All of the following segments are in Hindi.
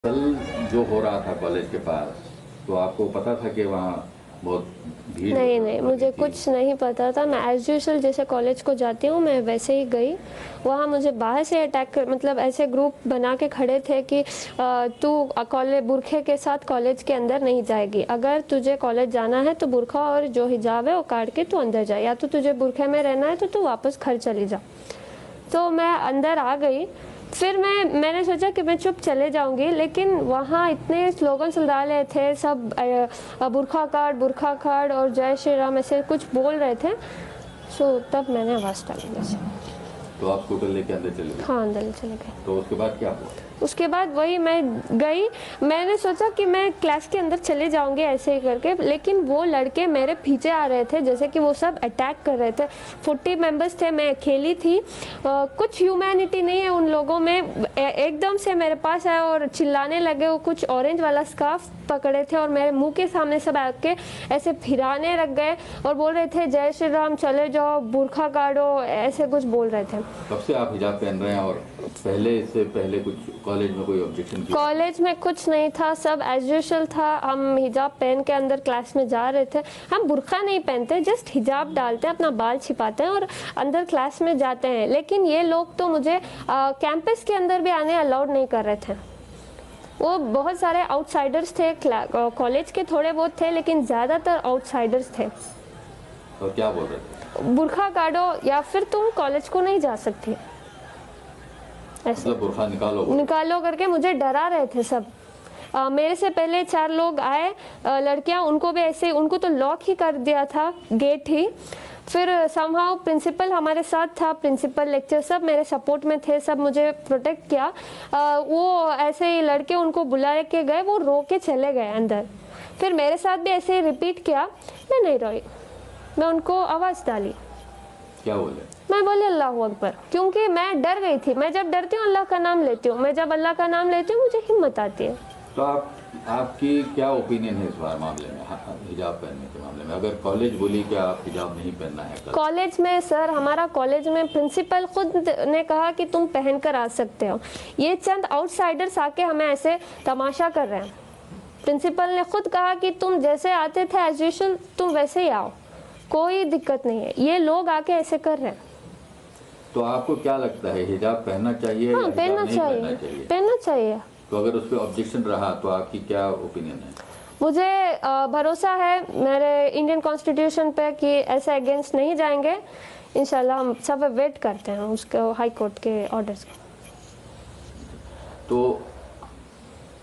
कल जो हो रहा था कॉलेज के पास, तो आपको पता था कि वहाँ बहुत भीड़ नहीं नहीं, मुझे थी? कुछ नहीं पता था। मैं एज यूजुअल जैसे कॉलेज को जाती हूँ मैं वैसे ही गई। वहाँ मुझे बाहर से अटैक कर मतलब ऐसे ग्रुप बना के खड़े थे कि तू कॉलेज बुरखे के साथ कॉलेज के अंदर नहीं जाएगी, अगर तुझे कॉलेज जाना है तो बुरखा और जो हिजाब है वो काट के तू अंदर जा, या तो तुझे बुरखे में रहना है तो तू वापस घर चली जा। तो मैं अंदर आ गई। फिर मैंने सोचा कि मैं चुप चले जाऊंगी, लेकिन वहाँ इतने स्लोगन सुना रहे थे सब, बुरखा काट और जय श्री राम ऐसे कुछ बोल रहे थे। सो तब मैंने आवाज़ डाली वैसे। तो आप स्कूटर लेके अंदर चले गए? हाँ, अंदर चले गए। तो उसके बाद क्या हुआ? उसके बाद वही मैं गई, मैंने सोचा कि मैं क्लास के अंदर चले जाऊंगी ऐसे ही करके, लेकिन वो लड़के मेरे पीछे आ रहे थे जैसे कि वो सब अटैक कर रहे थे। 40 मेंबर्स थे, मैं अकेली थी। कुछ ह्यूमैनिटी नहीं है उन लोगों में। एकदम से मेरे पास आए और चिल्लाने लगे। वो कुछ ऑरेंज वाला स्कार्फ पकड़े थे और मेरे मुंह के सामने सब आके ऐसे फिराने लग गए और बोल रहे थे जय श्री राम, चले जाओ, बुरखा काटो, ऐसे कुछ बोल रहे थे। कब से आप हिजाब पहन रहे हैं और इससे पहले कुछ कॉलेज में कोई ऑब्जेक्शन किया? कॉलेज में कुछ नहीं था, सब एज यूजुअल था। हम हिजाब पहन के अंदर क्लास में जा रहे थे। हम बुरखा नहीं पहनते, जस्ट हिजाब डालते हैं, अपना बाल छिपाते हैं और अंदर क्लास में जाते हैं। लेकिन ये लोग तो मुझे कैंपस के अंदर भी आने अलाउड नहीं कर रहे थे। वो बहुत सारे आउटसाइडर्स थे, कॉलेज के थोड़े बहुत थे लेकिन ज़्यादातर आउटसाइडर्स थे। और क्या बोल रहे थे? बुरखा काटो या फिर तुम कॉलेज को नहीं जा सकती, ऐसे मतलब बुरखा निकालो करके मुझे डरा रहे थे सब। मेरे से पहले 4 लोग आए, लड़कियां, उनको भी ऐसे, उनको तो लॉक ही कर दिया था, गेट ही। फिर समहाउ प्रिंसिपल हमारे साथ था, प्रिंसिपल लेक्चर सब मेरे सपोर्ट में थे, सब मुझे प्रोटेक्ट किया। वो ऐसे ही लड़के उनको बुला के गए, वो रो के चले गए अंदर। फिर मेरे साथ भी ऐसे ही रिपीट किया, मैं नहीं रोई, मैं उनको आवाज़ डाली। क्या बोले? मैं बोली अल्लाह अकबर, क्योंकि मैं डर गई थी। मैं जब डरती हूँ अल्लाह का नाम लेती हूँ, मैं जब अल्लाह का नाम लेती हूँ मुझे हिम्मत आती है। तो आपकी क्या ओपिनियन है इस बार मामले में, हिजाब पहनने के मामले में? अगर कॉलेज बोली कि आप हिजाब नहीं पहनना है कल? कॉलेज में सर, हमारा कॉलेज में प्रिंसिपल खुद ने कहा कि तुम पहन कर आ सकते हो। ये चंद आउटसाइडर्स आके हमें ऐसे तमाशा कर रहे हैं। प्रिंसिपल ने खुद कहा कि तुम जैसे आते थे एज यूजुअल तुम वैसे ही आओ, कोई दिक्कत नहीं है। ये लोग आके ऐसे कर रहे हैं। तो आपको क्या लगता है, हिजाब पहनना चाहिए? हाँ, या पहनना नहीं चाहिए, पहनना चाहिए? पहनना चाहिए। तो अगर उस पर ऑब्जेक्शन रहा तो आपकी क्या ओपिनियन है? मुझे भरोसा है मेरे इंडियन कॉन्स्टिट्यूशन पे कि ऐसे अगेंस्ट नहीं जाएंगे। इंशाल्लाह हम सब वेट करते हैं उसके हाई कोर्ट के ऑर्डर्स का। तो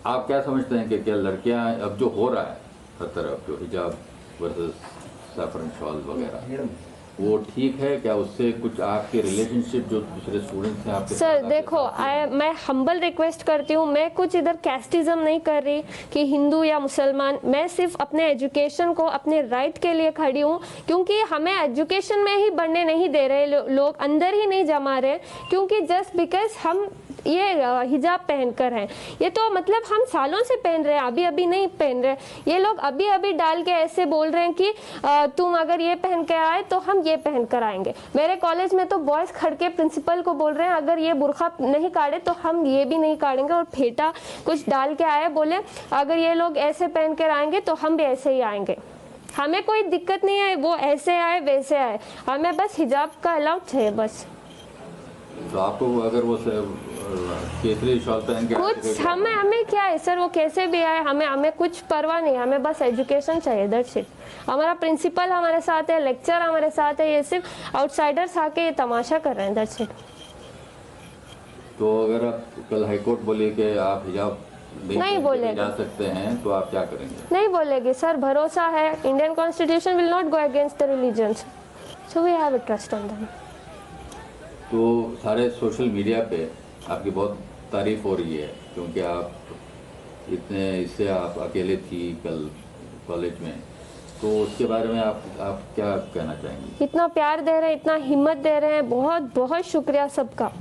आप क्या समझते हैं कि क्या लड़कियां, अब जो हो रहा है हर तरफ, जो हिजाब वर्सेस सैफरन शॉल वगैरह, वो ठीक है क्या? उससे कुछ आपके रिलेशनशिप जो दूसरे स्टूडेंट्स हैं आपके सर साथ, देखो, मैं हम्बल रिक्वेस्ट करती हूँ, मैं कुछ इधर कैस्टिज्म नहीं कर रही कि हिंदू या मुसलमान। मैं सिर्फ अपने एजुकेशन को, अपने राइट के लिए खड़ी हूँ, क्योंकि हमें एजुकेशन में ही बढ़ने नहीं दे रहे लोग, अंदर ही नहीं जमा रहे। क्योंकि जस्ट बिकॉज हम ये हिजाब पहनकर हैं, ये तो मतलब हम सालों से पहन रहे हैं, अभी अभी नहीं पहन रहे। ये लोग अभी अभी डाल के ऐसे बोल रहे हैं कि तुम अगर ये पहन के आए तो हम ये पहन कर आएंगे। मेरे कॉलेज में तो बॉयज खड़ के प्रिंसिपल को बोल रहे हैं अगर ये बुरखा नहीं काटे तो हम ये भी नहीं काटेंगे, और फेटा कुछ डाल के आए, बोले अगर ये लोग ऐसे पहन कर आएंगे तो हम भी ऐसे ही आएंगे। हमें कोई दिक्कत नहीं है, वो ऐसे आए वैसे आए, हमें बस हिजाब का अलाउड चाहिए बस। तो आपको अगर वो केसरी शॉल पहन के कुछ हमें क्या है सर, वो कैसे भी आए, हमें कुछ परवाह नहीं, हमें बस एजुकेशन चाहिए, दैट्स इट। हमारा प्रिंसिपल हमारे साथ है, लेक्चर हमारे साथ है, ये सिर्फ आउटसाइडर्स आके ये तमाशा कर रहे हैं, दैट्स इट। तो अगर आप कल हाईकोर्ट बोले कि आप हिजाब नहीं बोलेगे जा सकते हैं तो आप क्या करेंगे? नहीं बोलेगी सर, भरोसा है, Indian constitution will not go against the religions, so we have a trust on them. तो सारे सोशल मीडिया पे आपकी बहुत तारीफ हो रही है, क्योंकि आप इससे आप अकेले थी कल कॉलेज में, तो उसके बारे में आप क्या कहना चाहेंगे? इतना प्यार दे रहे हैं, इतना हिम्मत दे रहे हैं, बहुत बहुत शुक्रिया सबका।